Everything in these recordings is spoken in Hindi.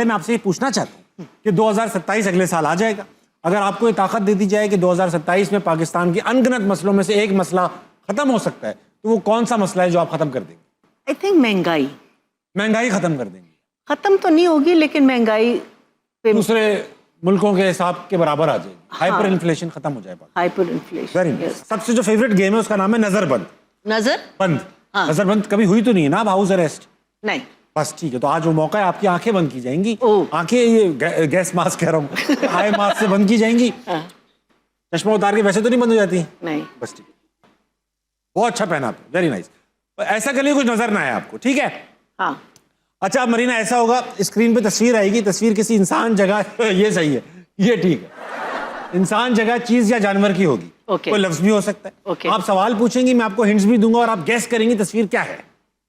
इसलिए मैं आपसे ये पूछना चाहता हूँ कि 2027 अगले साल आ जाएगा, अगर आपको ये ताकत दे दी जाए कि 2027 में पाकिस्तान के अनगिनत मसलों में से एक मसला खत्म हो सकता है, तो वो कौन सा मसला है जो आप खत्म कर देंगे? आई थिंक महंगाई खत्म कर देंगे। खत्म तो नहीं होगी, लेकिन महंगाई पे दूसरे मुल्कों के हिसाब के बराबर आ जाएगी। हाइपर इन्फ्लेशन खत्म हो जाएगा। Hyper inflation. Very nice. सबसे जो फेवरेट गेम है उसका नाम है नजरबंद। नजरबंद? नजरबंद कभी हुई तो नहीं है ना, हाउस अरेस्ट? नहीं। बस ठीक है, तो आज वो मौका है, आपकी आंखें बंद की जाएंगी। आंखें, ये गैस मास्क कह रहा हूँ, आई मास्क से बंद की जाएंगी। चश्मा उतार के वैसे तो नहीं बंद हो जाती? नहीं। बस ठीक, बहुत अच्छा पहना आपने, वेरी नाइस। ऐसा कर लिए कुछ नजर ना आए आपको, ठीक है? हाँ। अच्छा मरीना, ऐसा होगा स्क्रीन पे तस्वीर आएगी, तस्वीर किसी इंसान, जगह ये सही है, ये ठीक है, इंसान, जगह, चीज या जानवर की होगी। कोई लफ्ज भी हो सकता है। आप सवाल पूछेंगी, मैं आपको हिंट्स भी दूंगा और आप गेस करेंगी तस्वीर क्या है।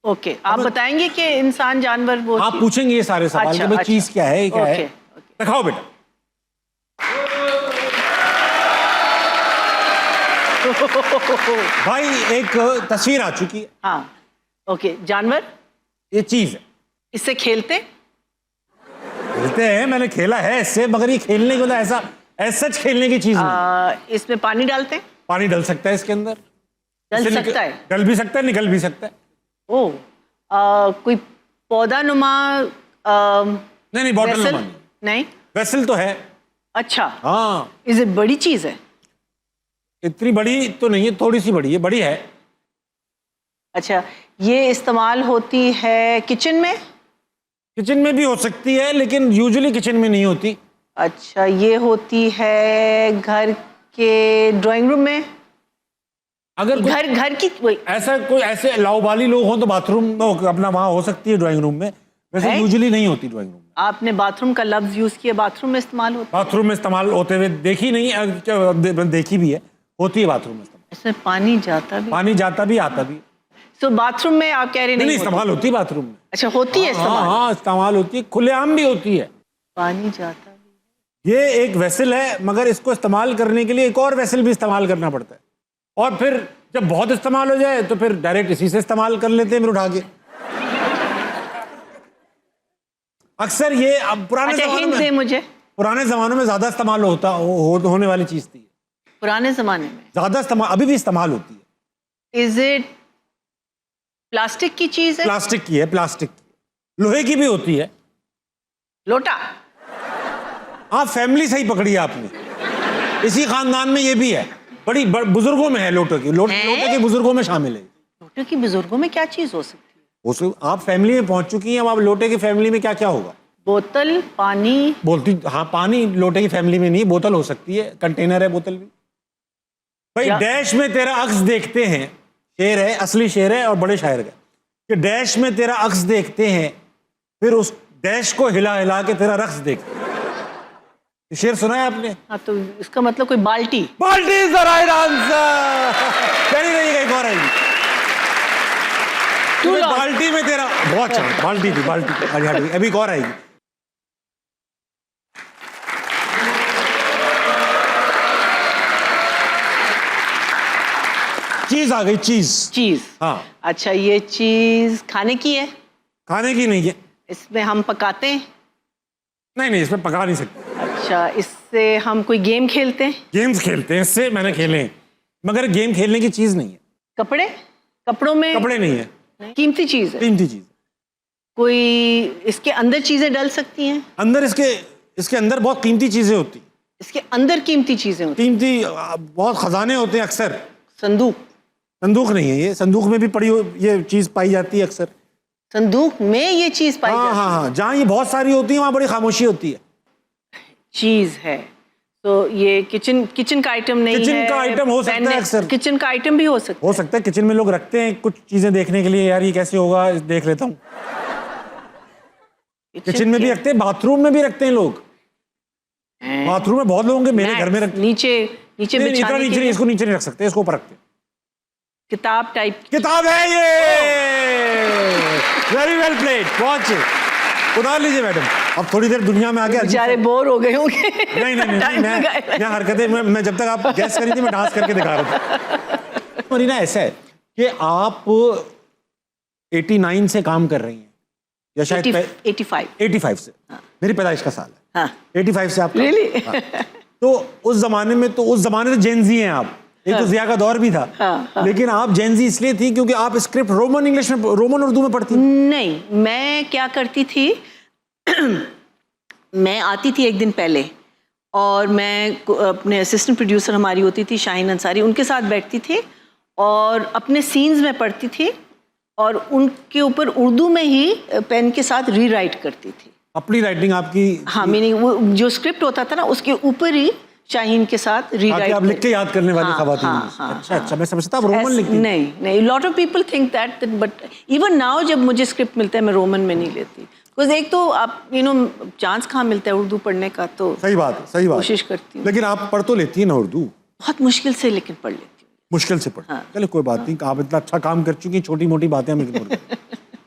ओके, आप बताएंगे कि इंसान, जानवर, वो आप पूछेंगे ये सारे सवाल कि भाई चीज क्या है, क्या है। दिखाओ बेटा। भाई एक तस्वीर आ चुकी है। हाँ, ओके। जानवर? ये चीज है। इससे खेलते हैं, मैंने खेला है इससे, मगर ये खेलने को ऐसा सच खेलने की चीज नहीं। इसमें पानी डालते हैं? पानी डल सकता है इसके अंदर। डल सकता है? डल भी सकता है, निकल भी सकता है। ओह, कोई पौधा नुमा? नहीं, बॉटल नुमा नहीं। वेसल तो है। अच्छा, हाँ। इस बड़ी चीज है? इतनी बड़ी तो नहीं है, थोड़ी सी बड़ी है, बड़ी है। अच्छा, ये इस्तेमाल होती है किचन में? किचन में भी हो सकती है, लेकिन यूजुअली किचन में नहीं होती। अच्छा, ये होती है घर के ड्राइंग रूम में? अगर घर की कोई ऐसे लाओबाली लोग हों तो बाथरूम में अपना वहां हो सकती है, ड्राइंग रूम में, वैसे यूजुअली नहीं होती ड्राइंग रूम में। आपने बाथरूम का लफ्ज यूज किया, बाथरूम में इस्तेमाल होता है? बाथरूम में इस्तेमाल होते हुए देखी नहीं, देखी भी है, होती है बाथरूम में इस्तेमाल। इसमें पानी जाता भी? पानी जाता भी, आता भी। तो बाथरूम में आप कह रहे नहीं इस्तेमाल होती है बाथरूम में। अच्छा, होती है इस्तेमाल? हाँ, इस्तेमाल होती है, खुलेआम भी होती है। पानी जाता भी। ये एक वेसल है, मगर इसको इस्तेमाल करने के लिए एक और वेसल भी इस्तेमाल करना पड़ता है, और फिर जब बहुत इस्तेमाल हो जाए तो फिर डायरेक्ट इसी से इस्तेमाल कर लेते हैं, फिर उठा के। अक्सर ये अब पुराने जमानों में ज्यादा इस्तेमाल होने वाली चीज थी। पुराने जमाने में ज्यादा इस्तेमाल, अभी भी इस्तेमाल होती है। इज इट प्लास्टिक की चीज है? प्लास्टिक की है, प्लास्टिक की। लोहे की भी होती है। लोटा? हाँ, फैमिली सही पकड़ी है आपने, इसी खानदान में ये भी है, बड़ी बुजुर्गों में है। लोटे के बुजुर्गों में शामिल है। लोटे की बुजुर्गों में क्या चीज हो सकती है? आप फैमिली में पहुंच चुकी हैं, अब आप लोटे की फैमिली में क्या क्या होगा? बोतल, पानी? हाँ, पानी लोटे की फैमिली में नहीं, बोतल हो सकती है, कंटेनर है बोतल भी। भाई डैश में तेरा अक्स देखते हैं, शेर है, असली शेर है और बड़े शायर का, कि डैश में तेरा अक्स देखते हैं, फिर उस डैश को हिला हिला के तेरा रक्स देखते हैं। शेर सुना है आपने? हाँ, तो इसका मतलब कोई बाल्टी? बाल्टी इज द राइट आंसर। कहीं एक और आएगी। बाल्टी में तेरा, बहुत अच्छा, बाल्टी थी, अभी एक और आएगी। चीज आ गई, चीज। हाँ। अच्छा, ये चीज खाने की है? खाने की नहीं है। इसमें हम पकाते हैं? नहीं, इसमें पका नहीं सकते। अच्छा, इससे हम कोई गेम खेलते हैं? गेम्स खेलते हैं इससे, मैंने खेले हैं, मगर गेम खेलने की चीज नहीं है। कपड़ों में? कपड़े नहीं है। कीमती चीज है? कीमती चीज। कोई इसके अंदर चीजें डल सकती हैं? अंदर इसके अंदर बहुत कीमती चीजें होती हैं। इसके अंदर कीमती चीजें होती? कीमती बहुत खजाने होते हैं अक्सर। संदूक नहीं है ये, संदूक में भी ये चीज पाई जाती है अक्सर। संदूक में ये चीज पाई जाती है? हाँ, जहाँ ये बहुत सारी होती है वहाँ बड़ी खामोशी होती है। चीज है तो ये किचन का आइटम नहीं है? किचन का आइटम हो सकता है अक्सर। किचन का आइटम भी हो सकता है। किचन में लोग रखते हैं कुछ चीजें देखने के लिए, यार ये कैसे होगा, देख लेता हूँ। किचन में भी रखते हैं, बाथरूम में भी रखते हैं लोग। बाथरूम में बहुत लोगों के, मेरे घर में रखते। नीचे बिछाने के लिए? इसको नीचे नहीं रख सकते, इसको ऊपर रखते हैं। किताब टाइप? किताब है ये। वेरी वेल प्लेड, बहुत अच्छे। उतार लीजिए मैडम। अब थोड़ी देर दुनिया में आके बेचारे बोर हो गए होंगे। नहीं, मैं हरकतें, मैं जब तक आप गैस करी थी मैं डांस करके दिखा रहा था। मरीना, ऐसा है कि आप 89 से काम कर रही हैं, या शायद 85। 85 से, मेरी पैदाइश का साल है। हाँ 85 से आप Really? तो उस जमाने से जेनजी हैं आप। एक तो जिया का दौर भी था, लेकिन आप जेनजी इसलिए थी क्योंकि आप स्क्रिप्ट रोमन इंग्लिश में, रोमन उर्दू में पढ़ती थी। नहीं, मैं क्या करती थी मैं आती थी एक दिन पहले और मैं अपने असिस्टेंट प्रोड्यूसर हमारी होती थी शाहीन अंसारी, उनके साथ बैठती थी और अपने सीन्स में पढ़ती थी और उनके ऊपर उर्दू में ही पेन के साथ रीराइट करती थी। अपनी राइटिंग आपकी? हाँ, मीनिंग वो जो स्क्रिप्ट होता था ना उसके ऊपर ही शाहीन के साथ रीराइट। आप लिख के याद करने वाली खवातीन। अच्छा, मैं समझता हूँ रोमन लिखती। नहीं, lot of people think that, but even now जब मुझे स्क्रिप्ट मिलता है मैं रोमन में नहीं लेती, बिकॉज एक तो आप चांस कहाँ मिलता है उर्दू पढ़ने का, तो सही बात कोशिश करती हूँ। लेकिन आप पढ़ तो लेती है ना उर्दू? बहुत मुश्किल से, लेकिन पढ़ लेती हूँ। मुश्किल से पढ़। चलो कोई बात नहीं, आप इतना अच्छा काम कर चुकी, छोटी मोटी बातें हम इग्नोर करें।